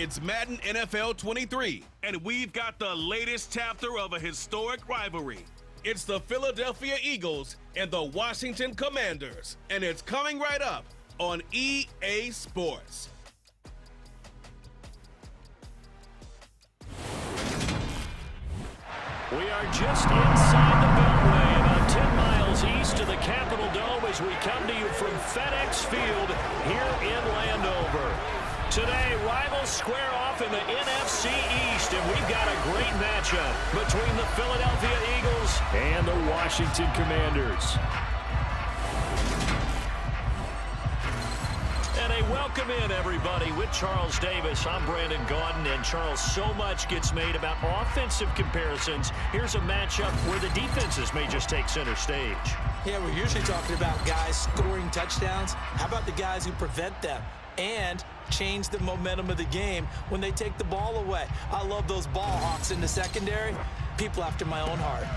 It's Madden NFL 23, and we've got the latest chapter of a historic rivalry. It's the Philadelphia Eagles and the Washington Commanders, and it's coming right up on EA Sports. We are just inside the Beltway, about 10 miles east of the Capitol Dome as we come to you from FedEx Field here in Landover. Today, rivals square off in the NFC East, and we've got a great matchup between the Philadelphia Eagles and the Washington Commanders. And a welcome in, everybody, with Charles Davis. I'm Brandon Gaudin, and Charles, so much gets made about offensive comparisons. Here's a matchup where the defenses may just take center stage. Yeah, we're usually talking about guys scoring touchdowns. How about the guys who prevent them and change the momentum of the game when they take the ball away? I love those ball hawks in the secondary. People after my own heart.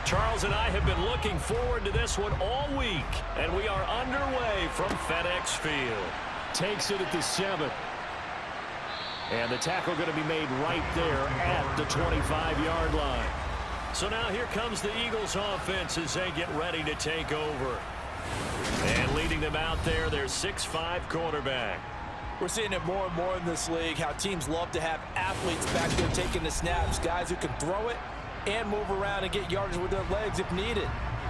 Charles and I have been looking forward to this one all week, and we are underway from FedEx Field. Takes it at the 7. And the tackle going to be made right there at the 25-yard line. So now here comes the Eagles offense as they get ready to take over. And leading them out there, their 6'5" quarterback. We're seeing it more and more in this league, how teams love to have athletes back there taking the snaps, guys who can throw it and move around and get yardage with their legs if needed.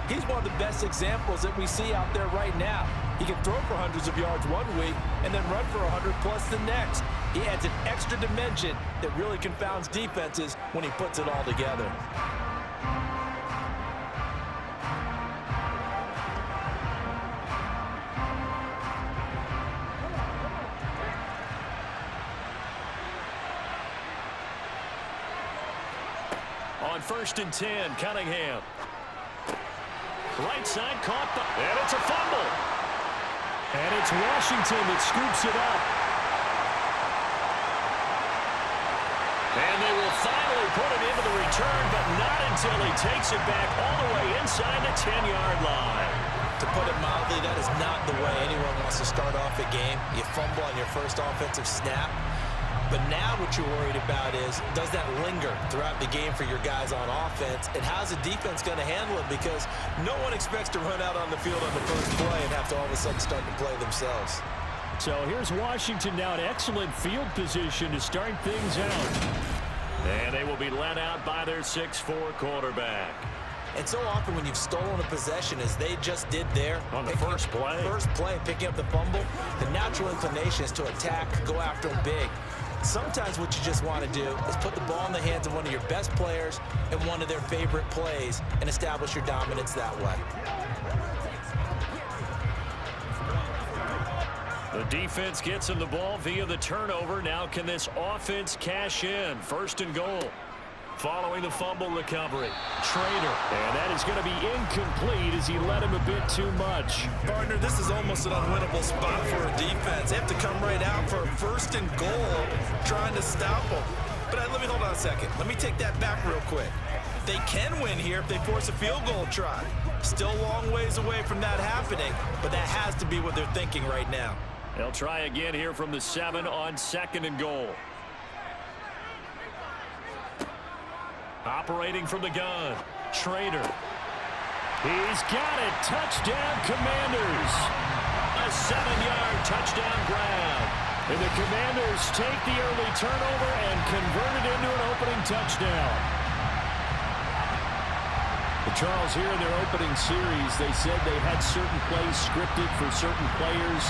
He's one of the best examples that we see out there right now. He can throw for hundreds of yards one week and then run for 100 plus the next. He adds an extra dimension that really confounds defenses when he puts it all together. On 1st and 10, Cunningham. Right side caught by, and it's a fumble. And it's Washington that scoops it up. And they will finally put it into the return, but not until he takes it back all the way inside the 10-yard line. To put it mildly, that is not the way anyone wants to start off a game. You fumble on your first offensive snap. But now what you're worried about is, does that linger throughout the game for your guys on offense? And how's the defense going to handle it? Because no one expects to run out on the field on the first play and have to all of a sudden start to play themselves. So here's Washington now in excellent field position to start things out. And they will be led out by their 6'4" quarterback. And so often when you've stolen a possession, as they just did there, on the first play, picking up the fumble, the natural inclination is to attack, go after them big. Sometimes what you just want to do is put the ball in the hands of one of your best players in one of their favorite plays and establish your dominance that way. The defense gets him the ball via the turnover. Now can this offense cash in? 1st and goal. Following the fumble recovery, Trader. And that is going to be incomplete as he led him a bit too much. Partner, this is almost an unwinnable spot for a defense. They have to come right out for a 1st and goal trying to stop them. But let me hold on a second. Let me take that back real quick. They can win here if they force a field goal try. Still a long ways away from that happening, but that has to be what they're thinking right now. They'll try again here from the 7 on 2nd and goal. Operating from the gun, Trader. He's got it. Touchdown, Commanders. A 7-yard touchdown grab. And the Commanders take the early turnover and convert it into an opening touchdown. Charles, here in their opening series, they said they had certain plays scripted for certain players.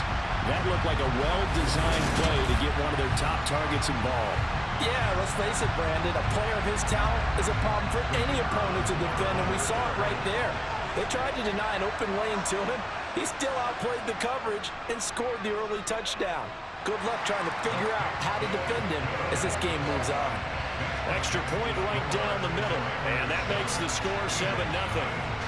That looked like a well-designed play to get one of their top targets involved. Yeah, let's face it, Brandon. A player of his talent is a problem for any opponent to defend, and we saw it right there. They tried to deny an open lane to him. He still outplayed the coverage and scored the early touchdown. Good luck trying to figure out how to defend him as this game moves on. Extra point right down the middle, and that makes the score 7-0.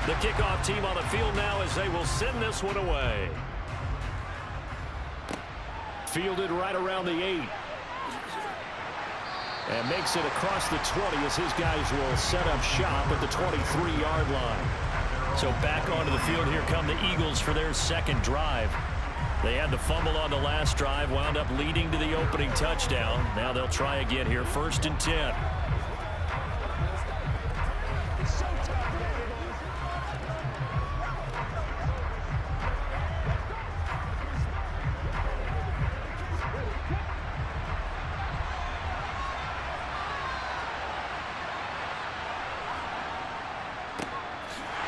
The kickoff team on the field now as they will send this one away. Fielded right around the 8. And makes it across the 20 as his guys will set up shop at the 23-yard line. So back onto the field, here come the Eagles for their second drive. They had the fumble on the last drive, wound up leading to the opening touchdown. Now they'll try again here, 1st and 10.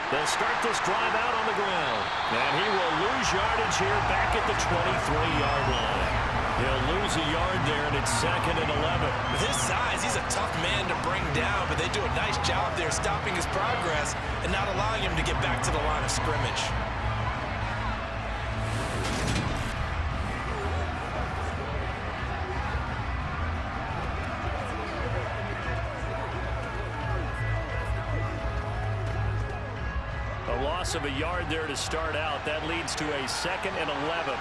They'll start this drive out on the ground. And he will lose yardage here back at the 23-yard line. He'll lose a yard there, and it's 2nd and 11. With his size, he's a tough man to bring down, but they do a nice job there stopping his progress and not allowing him to get back to the line of scrimmage. Loss of a yard there to start out. That leads to a 2nd and 11.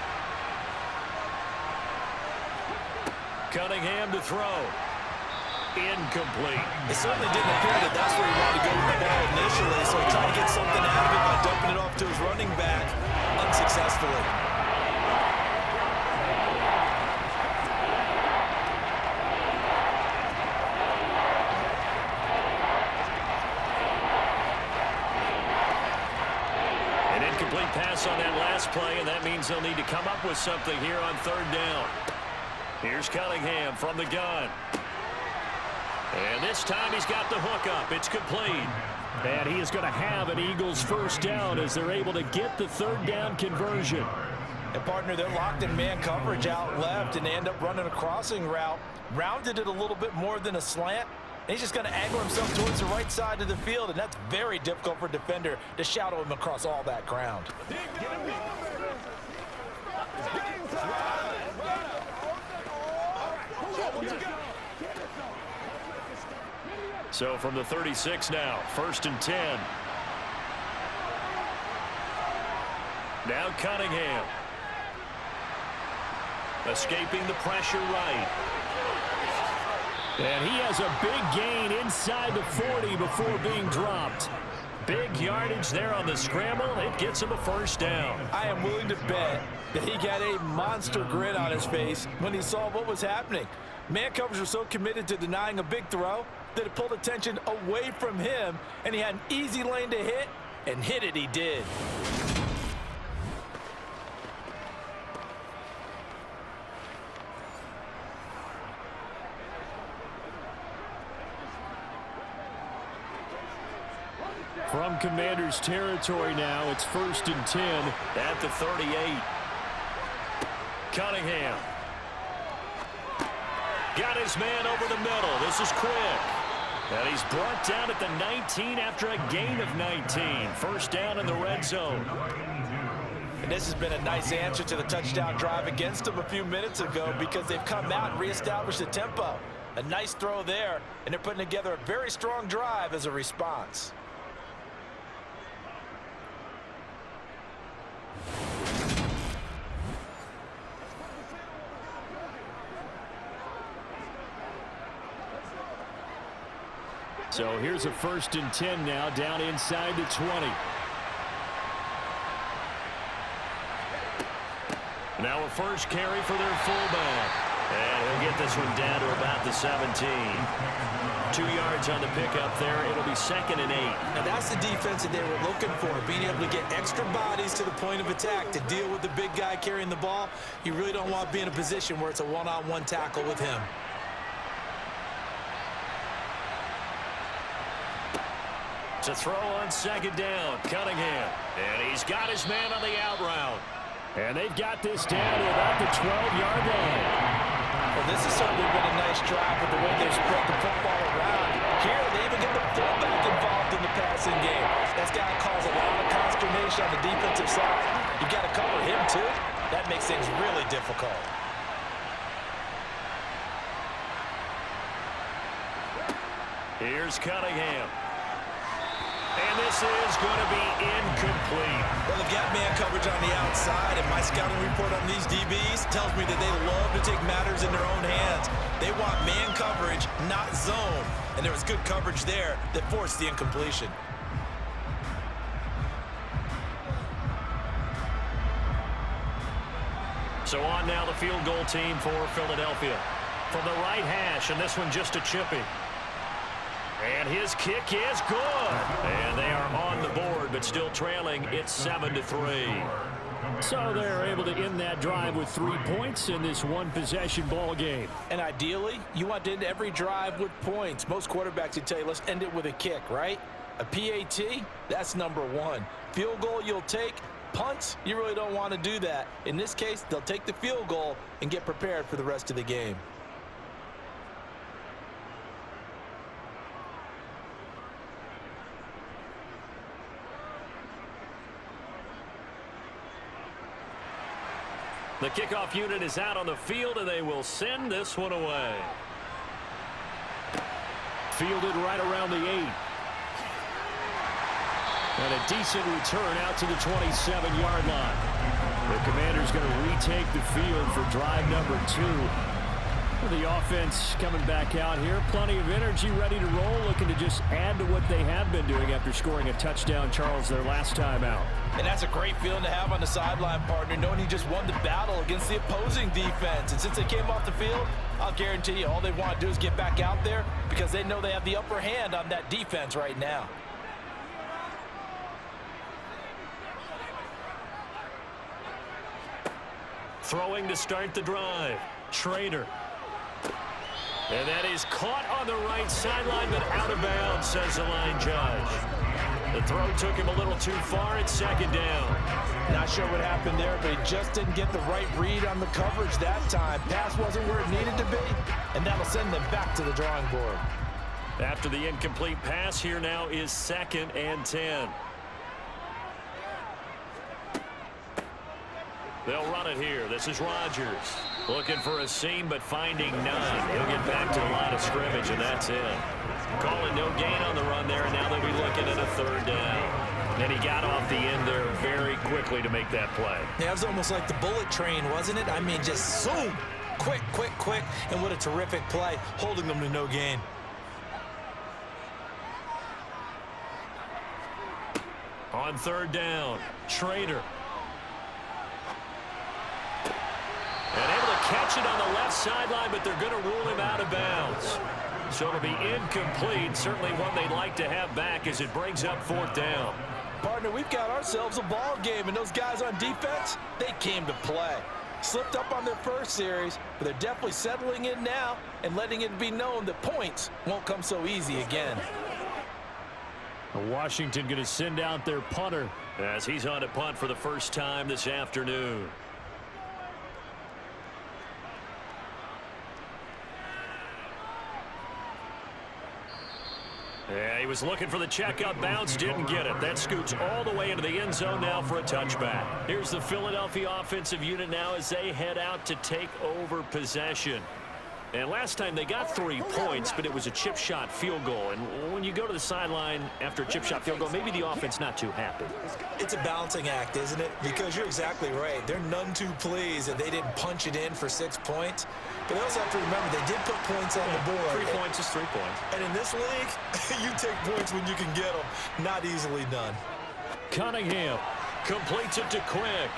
Cunningham to throw. Incomplete. It certainly didn't appear that that's where he wanted to go with the ball initially, so he tried to get something out of it by dumping it off to his running back unsuccessfully. Pass on that last play, and that means they'll need to come up with something here on 3rd down. Here's Cunningham from the gun. And this time he's got the hook up. It's complete. And he is going to have an Eagles 1st down as they're able to get the 3rd down conversion. And partner, they're locked in man coverage out left, and they end up running a crossing route. Rounded it a little bit more than a slant. He's just going to angle himself towards the right side of the field, and that's very difficult for a defender to shadow him across all that ground. So from the 36 now, 1st and 10. Now Cunningham. Escaping the pressure right. And he has a big gain inside the 40 before being dropped. Big yardage there on the scramble. It gets him a 1st down. I am willing to bet that he got a monster grin on his face when he saw what was happening. Man coverage was so committed to denying a big throw that it pulled attention away from him, and he had an easy lane to hit, and hit it he did. From Commanders territory now, it's 1st and 10 at the 38. Cunningham. Got his man over the middle. This is quick. And he's brought down at the 19 after a gain of 19. 1st down in the red zone. And this has been a nice answer to the touchdown drive against them a few minutes ago because they've come out and reestablished the tempo. A nice throw there, and they're putting together a very strong drive as a response. So here's a 1st and 10 now, down inside the 20. Now a first carry for their fullback. And he'll get this one down to about the 17. 2 yards on the pickup there. It'll be 2nd and 8. Now that's the defense that they were looking for, being able to get extra bodies to the point of attack to deal with the big guy carrying the ball. You really don't want to be in a position where it's a one-on-one tackle with him. To throw on 2nd down, Cunningham. And he's got his man on the out route. And they've got this down to about the 12-yard line. Well, this has certainly been a nice drive with the way they've spread the football around. Here, they even get the fullback involved in the passing game. That's got to cause a lot of consternation on the defensive side. You got to cover him, too. That makes things really difficult. Here's Cunningham. And this is going to be incomplete. Well, they've got man coverage on the outside, and my scouting report on these DBs tells me that they love to take matters in their own hands. They want man coverage, not zone. And there was good coverage there that forced the incompletion. So on now the field goal team for Philadelphia. From the right hash, and this one just a chippy. And his kick is good. And they are on the board, but still trailing. It's 7-3. So they're able to end that drive with 3 points in this one-possession ball game. And ideally, you want to end every drive with points. Most quarterbacks would tell you, let's end it with a kick, right? A PAT, that's number 1. Field goal you'll take. Punts, you really don't want to do that. In this case, they'll take the field goal and get prepared for the rest of the game. The kickoff unit is out on the field, and they will send this one away. Fielded right around the 8. And a decent return out to the 27-yard line. The Commanders going to retake the field for drive number 2. The offense coming back out here. Plenty of energy, ready to roll, looking to just add to what they have been doing after scoring a touchdown, Charles, their last time out. And that's a great feeling to have on the sideline, partner, knowing he just won the battle against the opposing defense. And since they came off the field, I'll guarantee you all they want to do is get back out there because they know they have the upper hand on that defense right now. Throwing to start the drive. Schrader. And that is caught on the right sideline, but out of bounds, says the line judge. The throw took him a little too far. It's 2nd down. Not sure what happened there, but he just didn't get the right read on the coverage that time. Pass wasn't where it needed to be, and that'll send them back to the drawing board. After the incomplete pass, here now is 2nd and 10. They'll run it here. This is Rodgers. Looking for a seam, but finding none. He'll get back to the line of scrimmage, and that's it. Calling no gain on the run there, and now they'll be looking at a 3rd down. And he got off the end there very quickly to make that play. Yeah, it was almost like the bullet train, wasn't it? I mean, just zoom. Quick, quick, quick. And what a terrific play, holding them to no gain. On 3rd down, Schrader. And able to catch it on the left sideline, but they're going to rule him out of bounds. So it'll be incomplete. Certainly one they'd like to have back as it brings up 4th down. Partner, we've got ourselves a ball game, and those guys on defense, they came to play. Slipped up on their first series, but they're definitely settling in now and letting it be known that points won't come so easy again. Washington going to send out their punter as he's on to punt for the first time this afternoon. Yeah, he was looking for the checkout bounce, didn't get it. That scoots all the way into the end zone now for a touchback. Here's the Philadelphia offensive unit now as they head out to take over possession. And last time they got 3 points, but it was a chip shot field goal. And when you go to the sideline after a chip shot field goal, maybe the offense not too happy. It's a balancing act, isn't it? Because you're exactly right. They're none too pleased that they didn't punch it in for 6 points. But they also have to remember they did put points on the board. 3 points is 3 points. And in this league, you take points when you can get them. Not easily done. Cunningham completes it to Quick.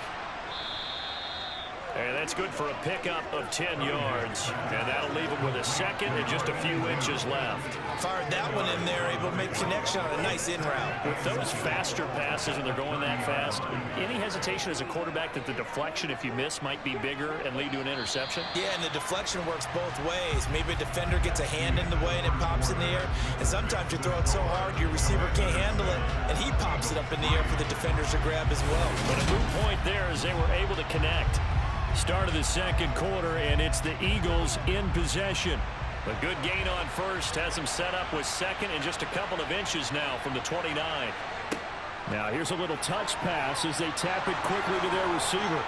And that's good for a pickup of 10 yards. And that'll leave him with a second and just a few inches left. Fired that one in there, able to make connection on a nice in route. With those faster passes and they're going that fast, any hesitation as a quarterback that the deflection, if you miss, might be bigger and lead to an interception? Yeah, and the deflection works both ways. Maybe a defender gets a hand in the way and it pops in the air. And sometimes you throw it so hard your receiver can't handle it, and he pops it up in the air for the defenders to grab as well. But a moot point there as they were able to connect. Start of the second quarter, and it's the Eagles in possession. A good gain on first has them set up with second and just a couple of inches now from the 29. Now here's a little touch pass as they tap it quickly to their receiver.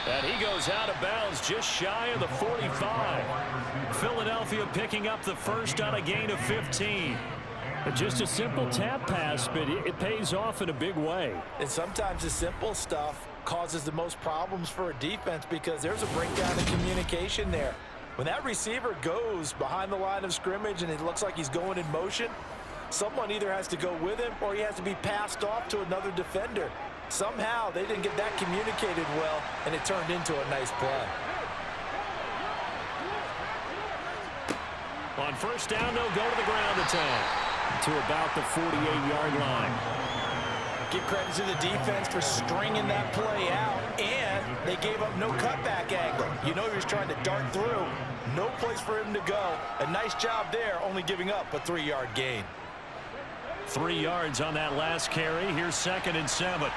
And he goes out of bounds just shy of the 45. Philadelphia picking up the first on a gain of 15. Just a simple tap pass, but it pays off in a big way. And sometimes the simple stuff causes the most problems for a defense because there's a breakdown in communication there. When that receiver goes behind the line of scrimmage and it looks like he's going in motion, someone either has to go with him or he has to be passed off to another defender. Somehow they didn't get that communicated well, and it turned into a nice play. On first down, they'll go to the ground attack to about the 48-yard line. Give credit to the defense for stringing that play out, and they gave up no cutback angle. You know he was trying to dart through. No place for him to go. A nice job there, only giving up a 3-yard gain. 3 yards on that last carry. Here's 2nd and 7.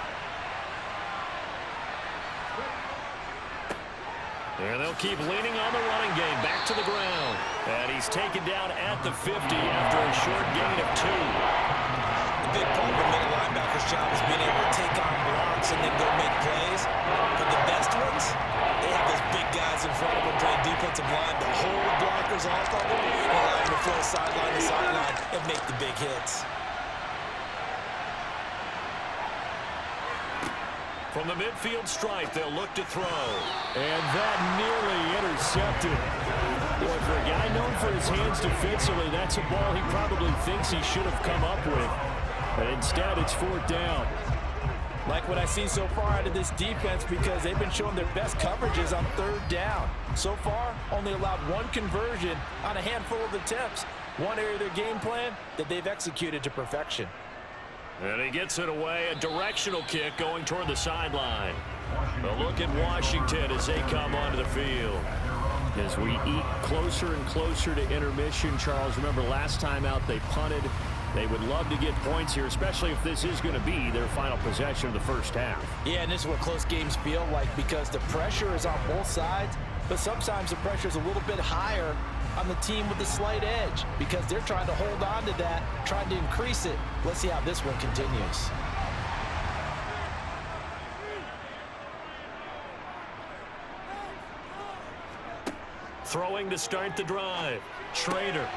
And they'll keep leaning on the running game. Back to the ground. And he's taken down at the 50 after a short gain of 2. The big part of the middle linebacker's job is being able to take on blocks and then go make plays. But the best ones, they have those big guys in front of them playing defensive line to hold blockers off of them and allow them to flow sideline to sideline and make the big hits. From the midfield stripe, they'll look to throw. And that nearly intercepted. Boy, for a guy known for his hands defensively, that's a ball he probably thinks he should have come up with. But instead, it's 4th down. Like what I see so far out of this defense because they've been showing their best coverages on 3rd down. So far, only allowed 1 conversion on a handful of attempts. One area of their game plan that they've executed to perfection. And he gets it away, a directional kick going toward the sideline. A look at Washington as they come onto the field. As we eat closer and closer to intermission, Charles, remember last time out they punted. They would love to get points here, especially if this is going to be their final possession of the first half. Yeah, and this is what close games feel like because the pressure is on both sides, but sometimes the pressure is a little bit higher on the team with the slight edge because they're trying to hold on to that, trying to increase it. Let's see how this one continues. Throwing to start the drive. Schrader.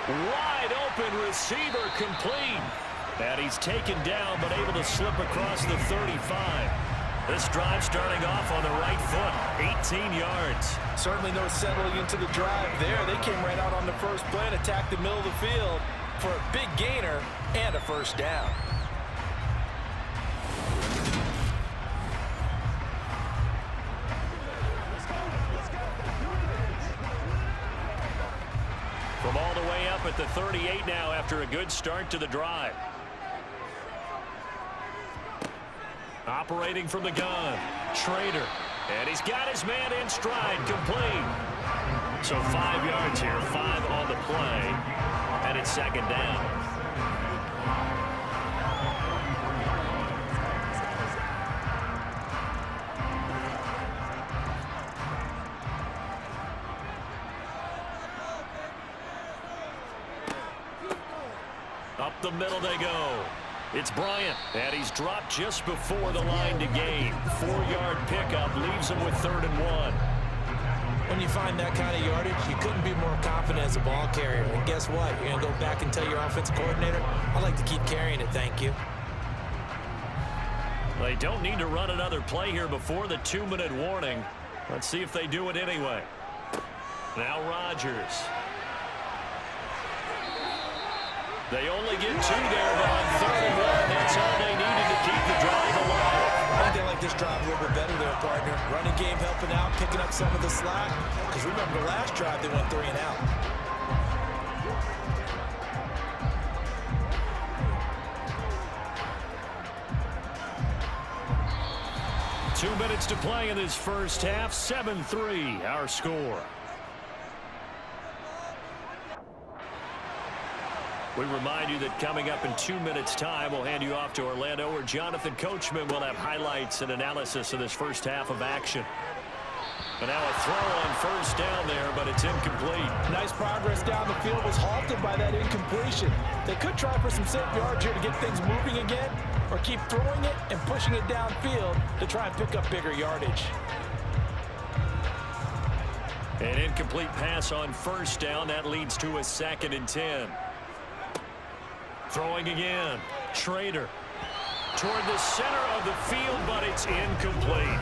Wide open receiver complete. And he's taken down but able to slip across the 35. This drive starting off on the right foot, 18 yards. Certainly no settling into the drive there. They came right out on the first play and attacked the middle of the field for a big gainer and a first down. From all the way up at the 38 now after a good start to the drive. Operating from the gun, Schrader. And he's got his man in stride, complete. So 5 yards here, 5 on the play. And it's 2nd down. Up the middle they go. It's Bryant, and he's dropped just before the line to gain. 4-yard pickup leaves him with 3rd and 1. When you find that kind of yardage, you couldn't be more confident as a ball carrier. And guess what? You're going to go back and tell your offensive coordinator, I'd like to keep carrying it, thank you. They don't need to run another play here before the 2-minute warning. Let's see if they do it anyway. Now Rodgers. They only get 2 there on 3rd and 1. That's all they needed to keep the drive alive. I think they like this drive a little bit better there, partner. Running game helping out, picking up some of the slack. Because remember the last drive, they went 3 and out. Two minutes to play in this first half. 7-3, our score. We remind you that coming up in 2 minutes' time, we'll hand you off to Orlando, where Jonathan Coachman will have highlights and analysis of this first half of action. And now a throw on first down there, but it's incomplete. Nice progress down the field, was halted by that incompletion. They could try for some safe yards here to get things moving again, or keep throwing it and pushing it downfield to try and pick up bigger yardage. An incomplete pass on first down. That leads to a 2nd and 10. Throwing again. Schrader toward the center of the field, but it's incomplete.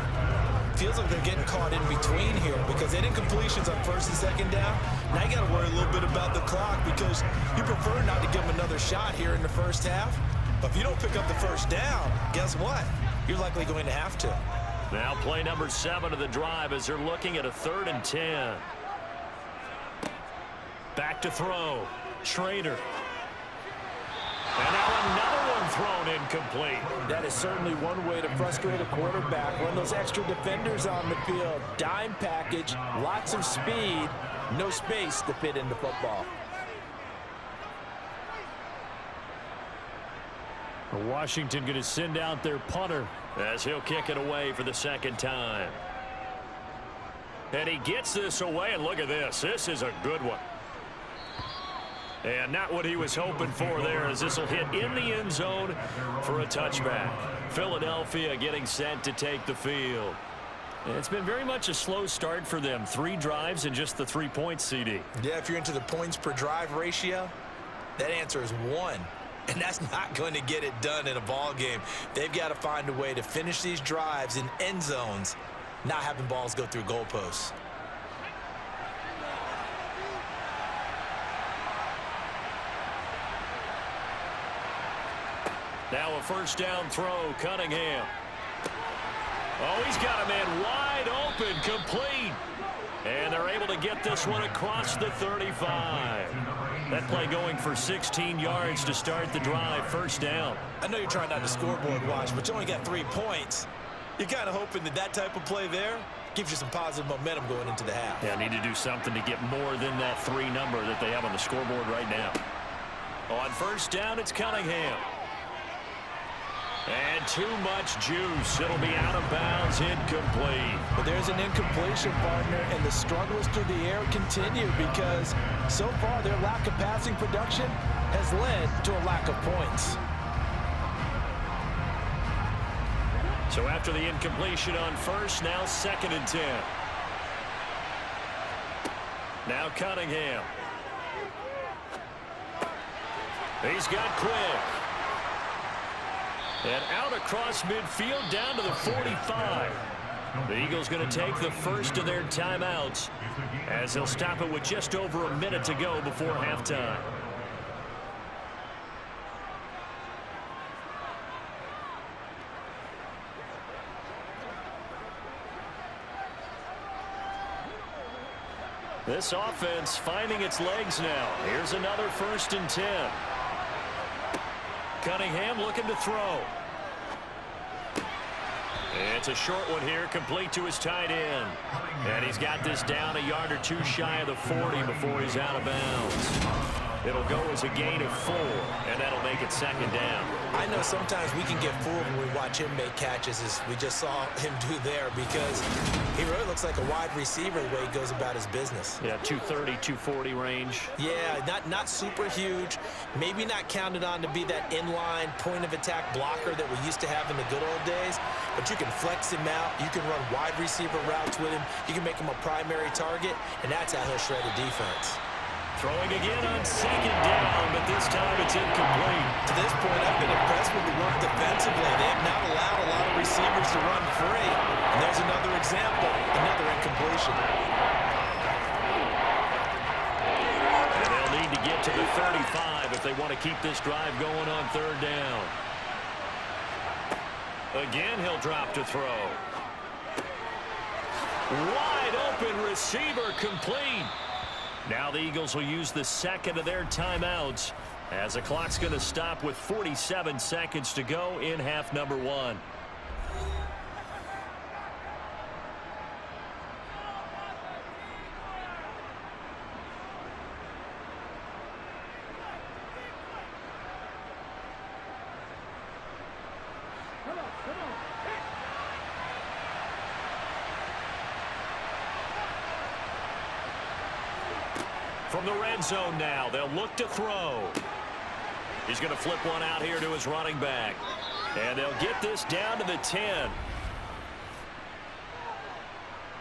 Feels like they're getting caught in between here because they had incompletions on 1st and 2nd down. Now you got to worry a little bit about the clock because you prefer not to give them another shot here in the first half. But if you don't pick up the first down, guess what? You're likely going to have to. Now play number 7 of the drive as they're looking at a 3rd and 10. Back to throw. Schrader. And now another one thrown incomplete. That is certainly one way to frustrate a quarterback. Run those extra defenders on the field. Dime package, lots of speed, no space to fit into football. Washington going to send out their punter as he'll kick it away for the 2nd time. And he gets this away, and look at this. This is a good one. And not what he was hoping for there, as this will hit in the end zone for a touchback. Philadelphia getting set to take the field. And it's been very much a slow start for them. 3 drives and just the 3 points, CD. Yeah, if you're into the points per drive ratio, that answer is 1. And that's not going to get it done in a ball game. They've got to find a way to finish these drives in end zones, not having balls go through goalposts. Now a first down throw, Cunningham. Oh, he's got a man wide open, complete. And they're able to get this one across the 35. That play going for 16 yards to start the drive, first down. I know you're trying not to scoreboard watch, but you only got 3 points. You're kind of hoping that that type of play there gives you some positive momentum going into the half. Yeah, need to do something to get more than that 3 number that they have on the scoreboard right now. On first down, it's Cunningham. And too much juice. It'll be out of bounds, incomplete. But there's an incompletion, partner, and the struggles through the air continue because so far their lack of passing production has led to a lack of points. So after the incompletion on first, now 2nd and 10. Now Cunningham. He's got Quick. And out across midfield down to the 45. The Eagles going to take the first of their timeouts as they'll stop it with just over a minute to go before halftime. This offense finding its legs now. Here's another 1st and 10. Cunningham looking to throw. It's a short one here, complete to his tight end. And he's got this down a yard or 2 shy of the 40 before he's out of bounds. It'll go as a gain of 4, and that'll make it second down. I know sometimes we can get fooled when we watch him make catches, as we just saw him do there, because he really looks like a wide receiver the way he goes about his business. Yeah, 230, 240 range. Yeah, not super huge, maybe not counted on to be that inline point-of-attack blocker that we used to have in the good old days, but you can flex him out, you can run wide receiver routes with him, you can make him a primary target, and that's how he'll shred a defense. Throwing again on second down, but this time it's incomplete. To this point, I've been impressed with the work defensively. They have not allowed a lot of receivers to run free. And there's another example, another incompletion. And they'll need to get to the 35 if they want to keep this drive going on third down. Again, he'll drop to throw. Wide open receiver complete. Now the Eagles will use the second of their timeouts as the clock's going to stop with 47 seconds to go in half number 1. From the red zone now, they'll look to throw. He's going to flip one out here to his running back. And they'll get this down to the 10.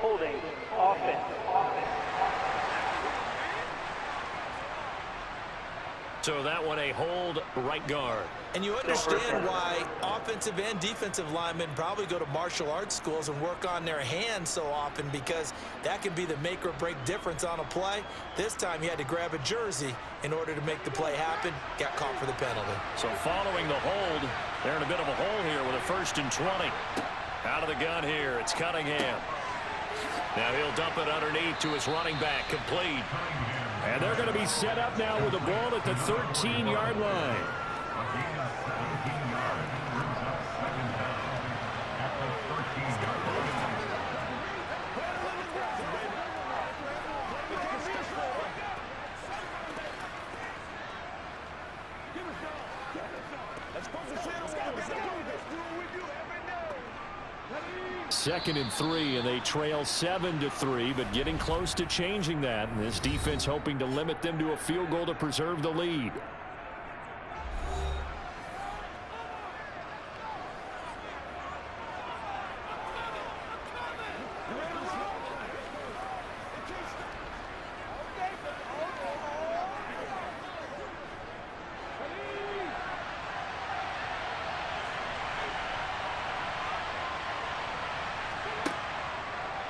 Holding, offense. So that one a hold, right guard. And you understand why offensive and defensive linemen probably go to martial arts schools and work on their hands so often, because that can be the make or break difference on a play. This time he had to grab a jersey in order to make the play happen. Got caught for the penalty. So following the hold, they're in a bit of a hole here with a 1st and 20. Out of the gun here, it's Cunningham. Now he'll dump it underneath to his running back, complete. And they're going to be set up now with the ball at the 13-yard line. Second and 3, and they trail 7-3, but getting close to changing that. And this defense hoping to limit them to a field goal to preserve the lead.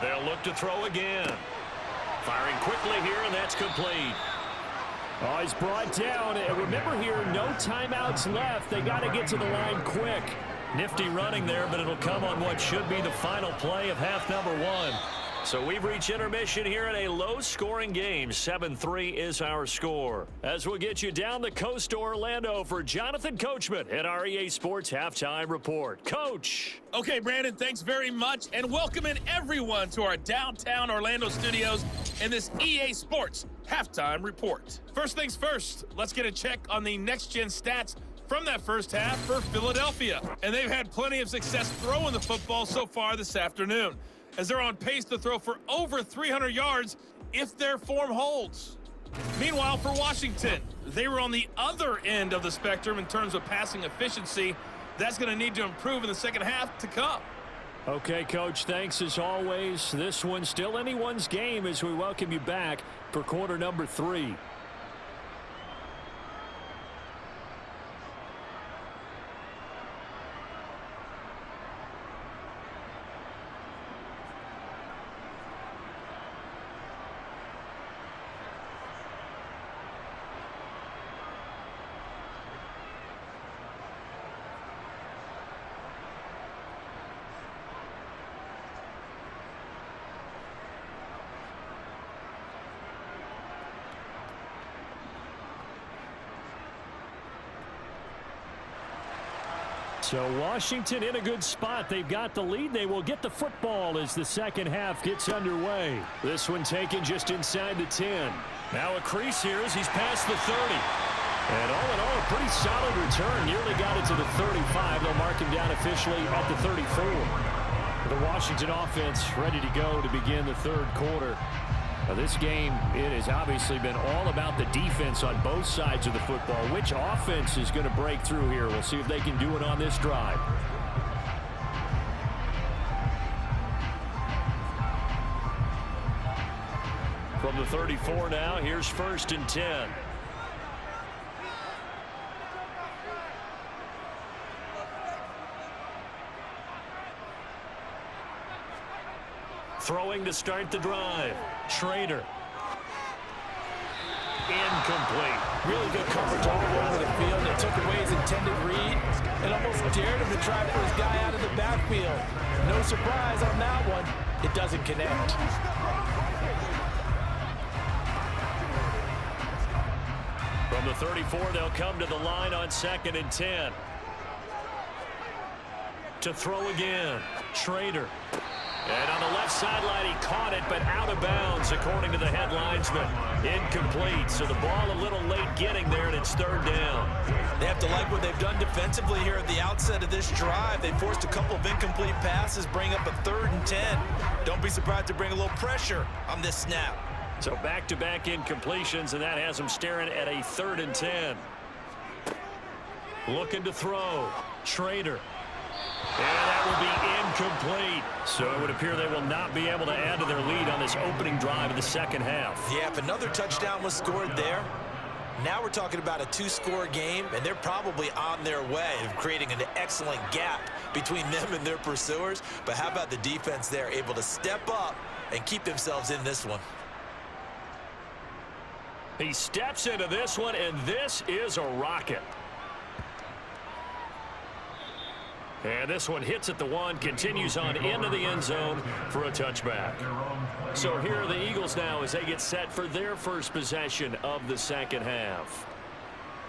They'll look to throw again. Firing quickly here, and that's complete. Oh, he's brought down. And remember here, no timeouts left. They got to get to the line quick. Nifty running there, but it'll come on what should be the final play of half number 1. So we've reached intermission here in a low-scoring game. 7-3 is our score. As we'll get you down the coast to Orlando for Jonathan Coachman at our EA Sports Halftime Report. Coach. Okay, Brandon, thanks very much, and welcoming everyone to our downtown Orlando studios in this EA Sports Halftime Report. First things first, let's get a check on the next-gen stats from that first half for Philadelphia. And they've had plenty of success throwing the football so far this afternoon, as they're on pace to throw for over 300 yards if their form holds. Meanwhile, for Washington, they were on the other end of the spectrum in terms of passing efficiency. That's going to need to improve in the second half to come. Okay, Coach, thanks as always. This one's still anyone's game as we welcome you back for quarter number 3. So Washington in a good spot. They've got the lead. They will get the football as the second half gets underway. This one taken just inside the 10. Now a crease here as he's past the 30. And all in all, a pretty solid return. Nearly got it to the 35. They'll mark him down officially at the 34. The Washington offense ready to go to begin the third quarter. Now this game, it has obviously been all about the defense on both sides of the football. Which offense is going to break through here? We'll see if they can do it on this drive. From the 34 now, here's 1st and 10. Throwing to start the drive. Schrader. Incomplete. Really good coverage all over the field. They took away his intended read and almost dared him to try to put his guy out of the backfield. No surprise on that one. It doesn't connect. From the 34, they'll come to the line on 2nd and 10. To throw again. Schrader. And on the left sideline, he caught it, but out of bounds, according to the head linesman. Incomplete. So the ball a little late getting there, and it's 3rd down. They have to like what they've done defensively here at the outset of this drive. They forced a couple of incomplete passes, bring up a 3rd and 10. Don't be surprised to bring a little pressure on this snap. So back-to-back incompletions, and that has them staring at a 3rd and 10. Looking to throw. Schrader. And that will be incomplete. So it would appear they will not be able to add to their lead on this opening drive of the second half. Yeah, if another touchdown was scored there, now we're talking about a 2-score game, and they're probably on their way of creating an excellent gap between them and their pursuers. But how about the defense there, able to step up and keep themselves in this one? He steps into this one, and this is a rocket. And this one hits at the 1, continues on into the end zone for a touchback. So here are the Eagles now as they get set for their first possession of the second half.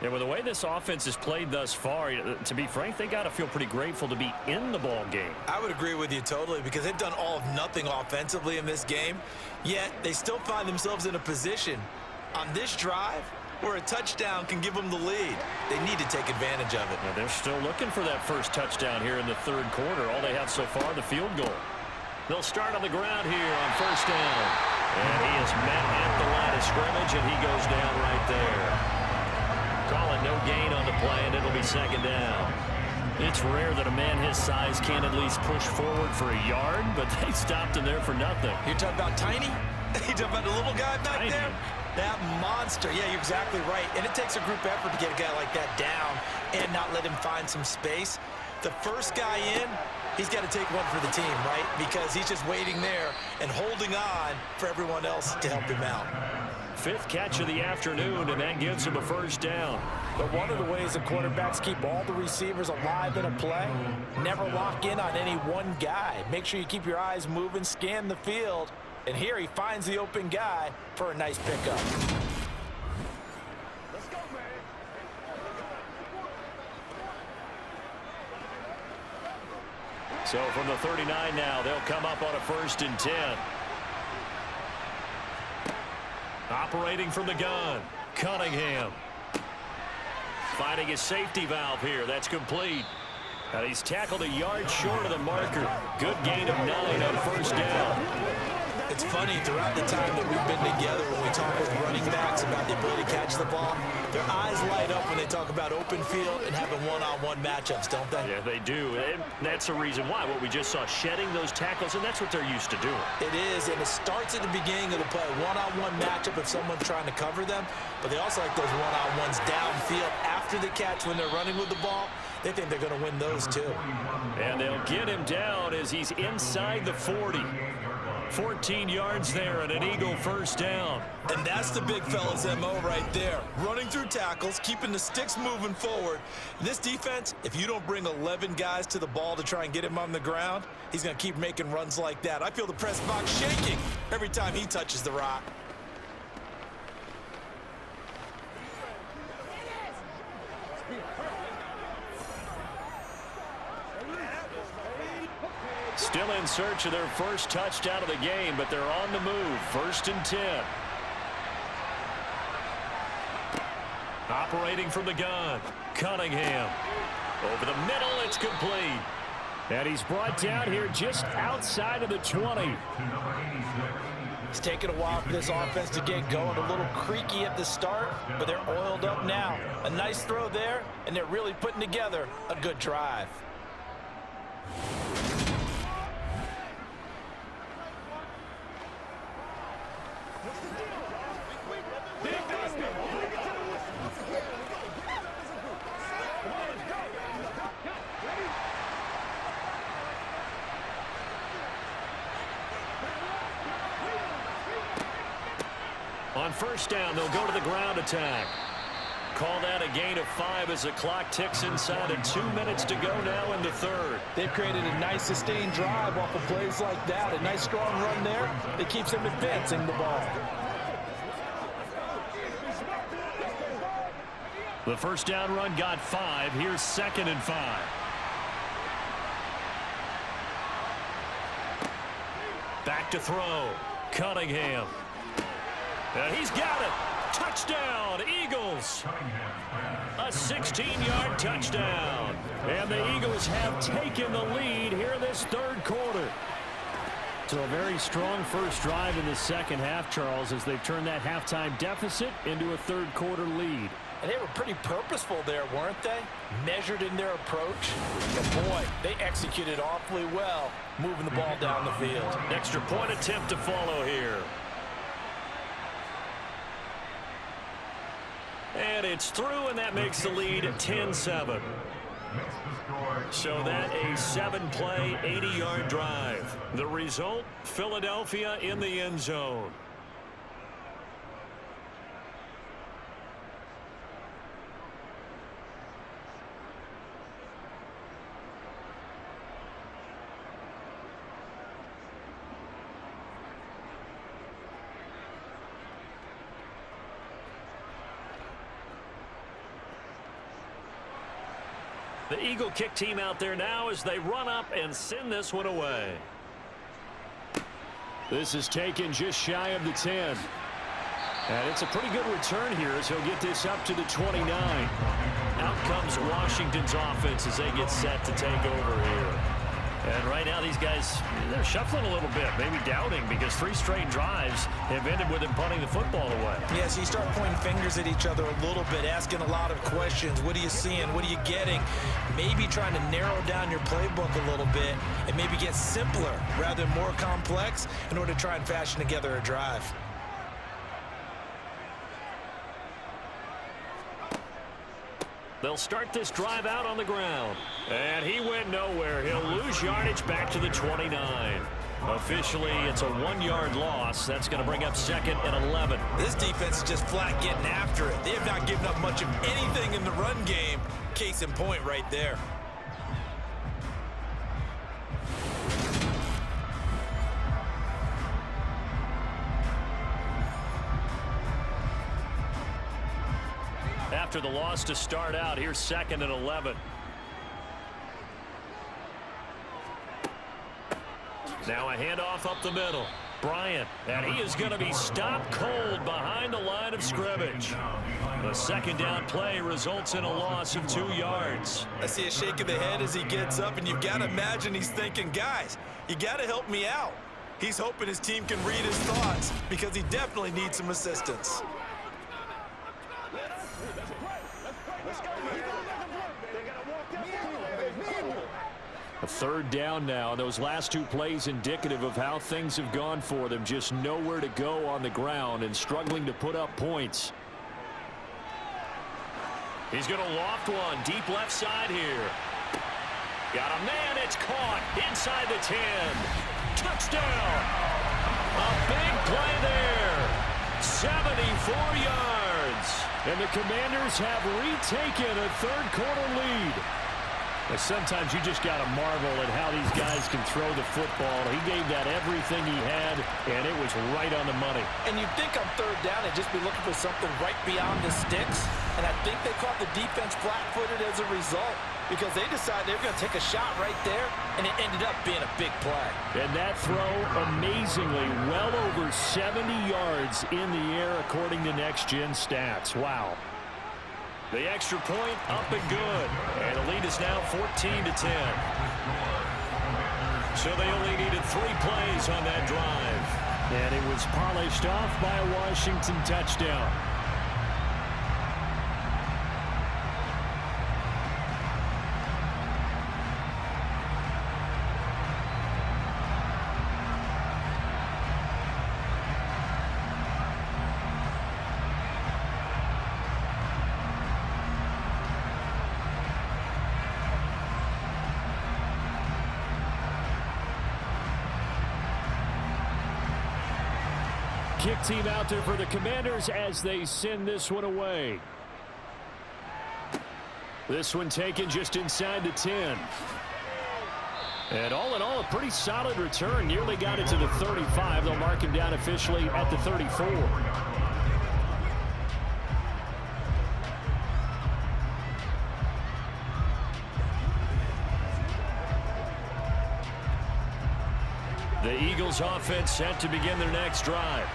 And with the way this offense has played thus far, to be frank, they got to feel pretty grateful to be in the ball game. I would agree with you totally, because they've done all of nothing offensively in this game, yet they still find themselves in a position on this drive where a touchdown can give them the lead. They need to take advantage of it. Now they're still looking for that first touchdown here in the third quarter. All they have so far, the field goal. They'll start on the ground here on 1st down. And he is met at the line of scrimmage, and he goes down right there. Calling no gain on the play, and it'll be 2nd down. It's rare that a man his size can't at least push forward for a yard, but they stopped him there for nothing. You're talking about tiny? You're talking about the little guy back Tiny. there? That monster. Yeah, you're exactly right. And it takes a group effort to get a guy like that down and not let him find some space. The first guy in, he's got to take one for the team, right? Because he's just waiting there and holding on for everyone else to help him out. 5th catch of the afternoon, and that gives him a 1st down. But one of the ways the quarterbacks keep all the receivers alive in a play, never lock in on any one guy. Make sure you keep your eyes moving, scan the field. And here he finds the open guy for a nice pickup. Let's go, man. So from the 39 now, they'll come up on a 1st and 10. Operating from the gun, Cunningham. Finding his safety valve here. That's complete. And he's tackled a yard short of the marker. Good gain of 9 on 1st down. It's funny, throughout the time that we've been together, when we talk with running backs about the ability to catch the ball, their eyes light up when they talk about open field and having one-on-one matchups, don't they? Yeah, they do. And that's the reason why. What we just saw, shedding those tackles, and that's what they're used to doing. It is, and it starts at the beginning of the play. One-on-one matchup if someone's trying to cover them, but they also like those one-on-ones downfield after the catch when they're running with the ball. They think they're going to win those too. And they'll get him down as he's inside the 40. 14 yards there and an Eagle 1st down. And that's the big fella's MO right there. Running through tackles, keeping the sticks moving forward. This defense, if you don't bring 11 guys to the ball to try and get him on the ground, he's going to keep making runs like that. I feel the press box shaking every time he touches the rock. Still in search of their first touchdown of the game, but they're on the move. 1st and 10. operating from the gun. Cunningham. Over the middle, it's complete. And he's brought down here just outside of the 20. It's taken a while for this offense to get going. A little creaky at the start, but they're oiled up now. A nice throw there, and they're really putting together a good drive. On first down, they'll go to the ground attack. Call that a gain of 5 as the clock ticks inside of 2 minutes to go now in the third. They've created a nice sustained drive off of plays like that. A nice strong run there that keeps them advancing the ball. The first down run got 5. Here's 2nd and 5. Back to throw. Cunningham. And he's got it. Touchdown, Eagles. A 16-yard touchdown. And the Eagles have taken the lead here in this third quarter. So a very strong first drive in the second half, Charles, as they've turned that halftime deficit into a third quarter lead. And they were pretty purposeful there, weren't they? Measured in their approach. But boy, they executed awfully well, moving the ball down the field. Extra point attempt to follow here. And it's through, and that makes the lead 10-7. So that a 7-play, 80-yard drive. The result, Philadelphia in the end zone. The Eagle kick team out there now as they run up and send this one away. This is taken just shy of the 10. And it's a pretty good return here as he'll get this up to the 29. Out comes Washington's offense as they get set to take over here. And right now these guys, they're shuffling a little bit, maybe doubting, because 3 straight drives have ended with them punting the football away. Yeah, so you start pointing fingers at each other a little bit, asking a lot of questions. What are you seeing? What are you getting? Maybe trying to narrow down your playbook a little bit and maybe get simpler rather than more complex in order to try and fashion together a drive. They'll start this drive out on the ground. And he went nowhere. He'll lose yardage back to the 29. Officially, it's a 1-yard loss. That's going to bring up 2nd and 11. This defense is just flat getting after it. They have not given up much of anything in the run game. Case in point right there. After the loss to start out, here's 2nd and 11. Now a handoff up the middle. Bryant, and he is going to be stopped cold behind the line of scrimmage. The second down play results in a loss of 2 yards. I see a shake of the head as he gets up, and you've got to imagine he's thinking, guys, you got to help me out. He's hoping his team can read his thoughts because he definitely needs some assistance. A third down now. Those last 2 plays indicative of how things have gone for them. Just nowhere to go on the ground and struggling to put up points. He's going to loft one deep left side here. Got a man. It's caught inside the 10. Touchdown. A big play there. 74 yards. And the Commanders have retaken a third quarter lead. Sometimes you just got to marvel at how these guys can throw the football. He gave that everything he had, and it was right on the money. And you'd think on third down they'd just be looking for something right beyond the sticks. And I think they caught the defense flat-footed as a result because they decided they were going to take a shot right there, and it ended up being a big play. And that throw, amazingly, well over 70 yards in the air according to Next Gen Stats. Wow. The extra point up and good. And the lead is now 14-10. So they only needed 3 plays on that drive. And it was polished off by a Washington touchdown. Kick team out there for the Commanders as they send this one away. This one taken just inside the 10. And all in all, a pretty solid return. Nearly got it to the 35. They'll mark him down officially at the 34. The Eagles offense set to begin their next drive.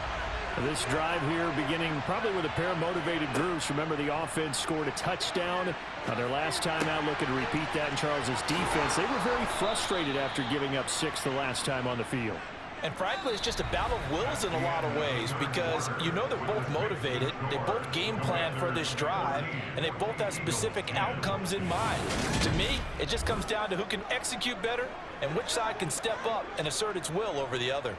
This drive here beginning probably with a pair of motivated groups. Remember, the offense scored a touchdown on their last time out. Looking to repeat that in Charles's defense. They were very frustrated after giving up 6 the last time on the field. And frankly, it's just a battle of wills in a lot of ways because you know they're both motivated. They both game plan for this drive, and they both have specific outcomes in mind. To me, it just comes down to who can execute better and which side can step up and assert its will over the other.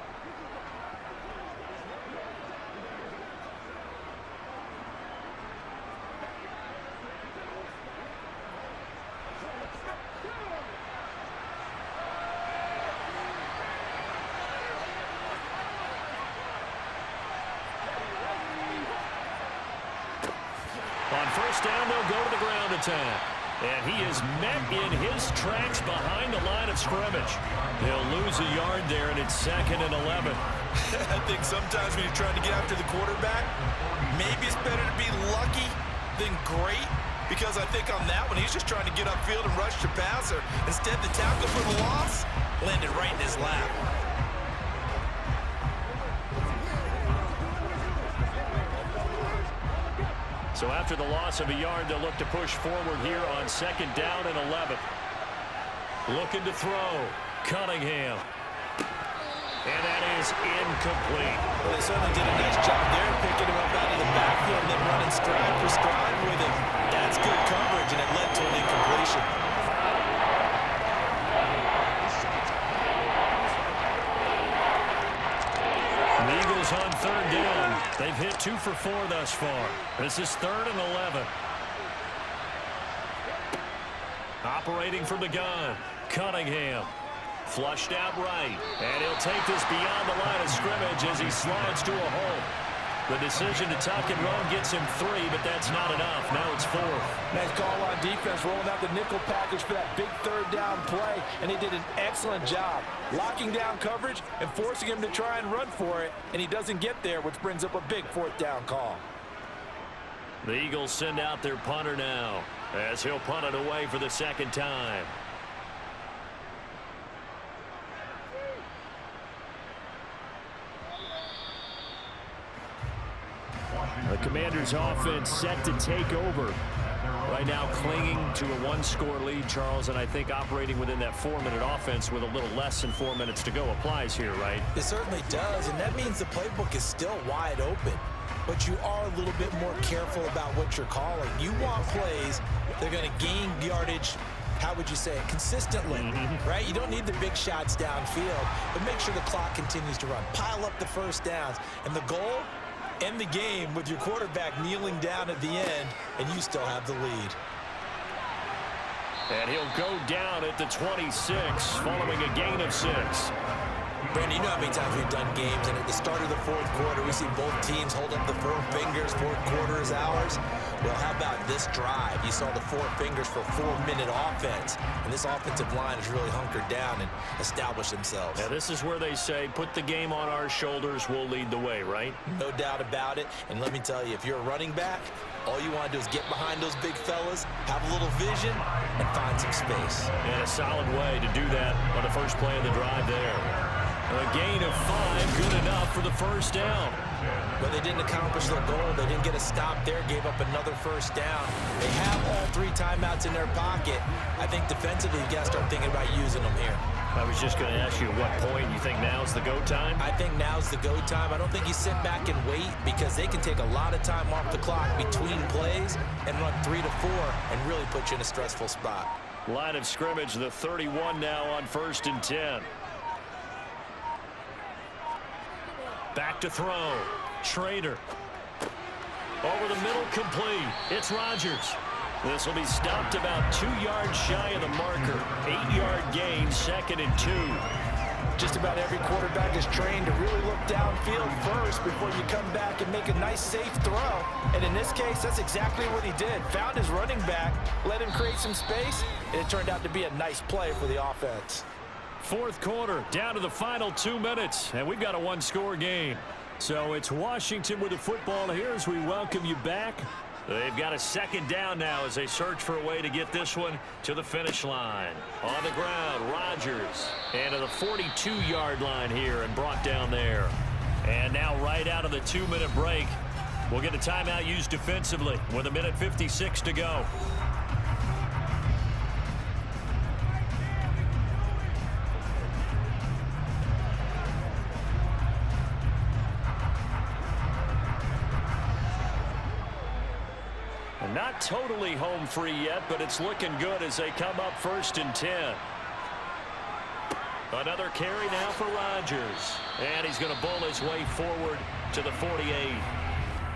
On first down, they'll go to the ground attack. And he is met in his tracks behind the line of scrimmage. They'll lose a yard there, and it's 2nd and 11. I think sometimes when you're trying to get after the quarterback, maybe it's better to be lucky than great. Because I think on that one, he's just trying to get upfield and rush the passer. Instead, the tackle for the loss landed right in his lap. So after the loss of a yard, they'll look to push forward here on 2nd down and 11. Looking to throw. Cunningham. And that is incomplete. Well, they certainly did a nice job there, picking him up out of the backfield and then running stride for stride with him. That's good coverage, and it led to an incompletion. The Eagles on 3rd down. They've hit 2 for 4 thus far. This is 3rd and 11. Operating from the gun. Cunningham. Flushed out right. And he'll take this beyond the line of scrimmage as he slides to a hole. The decision to tuck and run gets him 3, but that's not enough. Now it's 4th. Nice call on defense, rolling out the nickel package for that big 3rd down play, and he did an excellent job locking down coverage and forcing him to try and run for it, and he doesn't get there, which brings up a big 4th down call. The Eagles send out their punter now as he'll punt it away for the 2nd time. The Commanders' offense set to take over. Right now clinging to a 1-score lead, Charles, and I think operating within that 4-minute offense with a little less than 4 minutes to go applies here, right? It certainly does, and that means the playbook is still wide open. But you are a little bit more careful about what you're calling. You want plays that are going to gain yardage, how would you say it, consistently, right? You don't need the big shots downfield, but make sure the clock continues to run. Pile up the first downs, and the goal, end the game with your quarterback kneeling down at the end, and you still have the lead. And he'll go down at the 26 following a gain of 6. Brandon, you know how many times we've done games, and at the start of the 4th quarter, we see both teams hold up the 4 fingers, 4th quarter is ours. Well, how about this drive? You saw the 4 fingers for 4-minute offense, and this offensive line has really hunkered down and established themselves. Now, this is where they say, put the game on our shoulders, we'll lead the way, right? No doubt about it, and let me tell you, if you're a running back, all you want to do is get behind those big fellas, have a little vision, and find some space. And a solid way to do that on the first play of the drive there. A gain of 5, good enough for the first down. But they didn't accomplish their goal. They didn't get a stop there, gave up another first down. They have all 3 timeouts in their pocket. I think defensively, you got to start thinking about using them here. I was just going to ask you at what point you think now's the go time? I think now's the go time. I don't think you sit back and wait because they can take a lot of time off the clock between plays and run 3 to 4 and really put you in a stressful spot. Line of scrimmage, the 31 now on 1st and 10. Back to throw. Trader. Over the middle, complete. It's Rodgers. This will be stopped about 2 yards shy of the marker. 8-yard gain, 2nd and 2. Just about every quarterback is trained to really look downfield first before you come back and make a nice, safe throw. And in this case, that's exactly what he did. Found his running back, let him create some space, and it turned out to be a nice play for the offense. 4th quarter, down to the final 2 minutes, and we've got a 1-score game. So it's Washington with the football here as we welcome you back. They've got a 2nd down now as they search for a way to get this one to the finish line. On the ground, Rodgers. And to the 42-yard line here and brought down there. And now right out of the 2-minute break, we'll get a timeout used defensively with 1:56 to go. Not totally home free yet, but it's looking good as they come up 1st and 10. Another carry now for Rodgers. And he's going to bowl his way forward to the 48.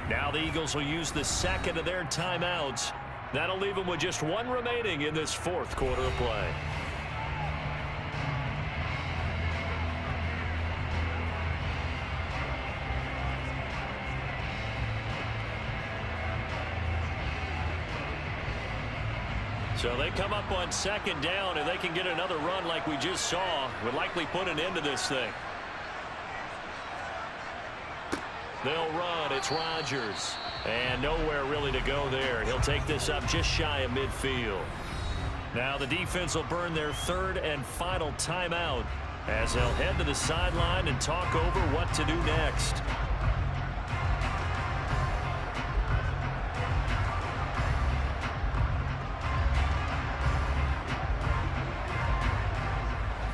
Now the Eagles will use the 2nd of their timeouts. That'll leave them with just 1 remaining in this 4th quarter of play. So they come up on 2nd down, and they can get another run like we just saw. Would likely put an end to this thing. They'll run. It's Rodgers. And nowhere really to go there. He'll take this up just shy of midfield. Now the defense will burn their 3rd and final timeout as they'll head to the sideline and talk over what to do next.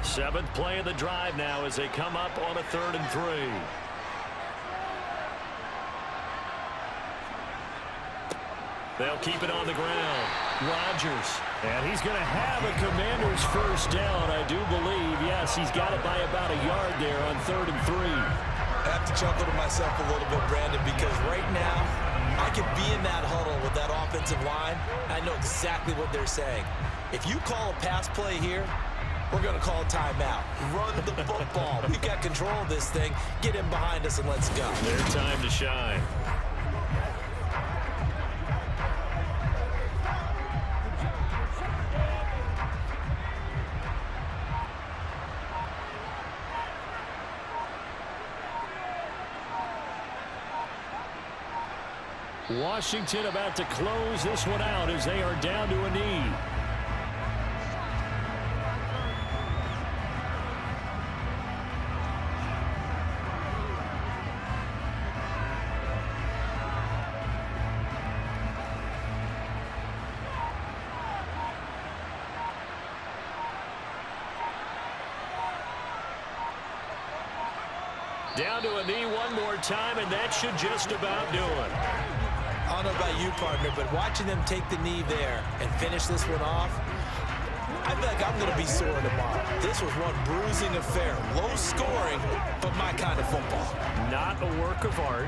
Seventh play of the drive now as they come up on a 3rd and 3. They'll keep it on the ground. Rodgers. And he's going to have a Commander's first down, I do believe. Yes, he's got it by about a yard there on 3rd and 3. I have to chuckle to myself a little bit, Brandon, because right now I could be in that huddle with that offensive line. I know exactly what they're saying. If you call a pass play here, we're going to call timeout. Run the football. We've got control of this thing. Get him behind us and let's go. Their time to shine. Washington about to close this one out as they are down to a knee. Down to a knee one more time, and that should just about do it. I don't know about you, partner, but watching them take the knee there and finish this one off, I feel like I'm going to be sore tomorrow. This was one bruising affair. Low scoring, but my kind of football. Not a work of art,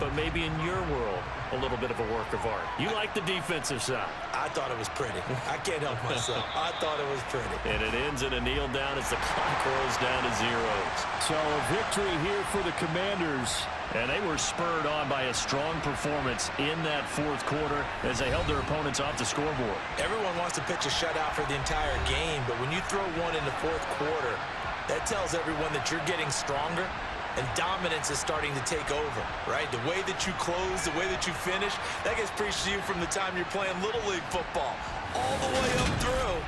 but maybe in your world, a little bit of a work of art. You like the defensive side. I thought it was pretty. I can't help myself. I thought it was pretty. And it ends in a kneel down as the clock rolls down to zeros. So a victory here for the Commanders. And they were spurred on by a strong performance in that 4th quarter as they held their opponents off the scoreboard. Everyone wants to pitch a shutout for the entire game, but when you throw one in the 4th quarter, that tells everyone that you're getting stronger and dominance is starting to take over, right? The way that you close, the way that you finish, that gets preached to you from the time you're playing Little League football all the way up through.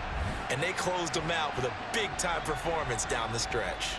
And they closed them out with a big-time performance down the stretch.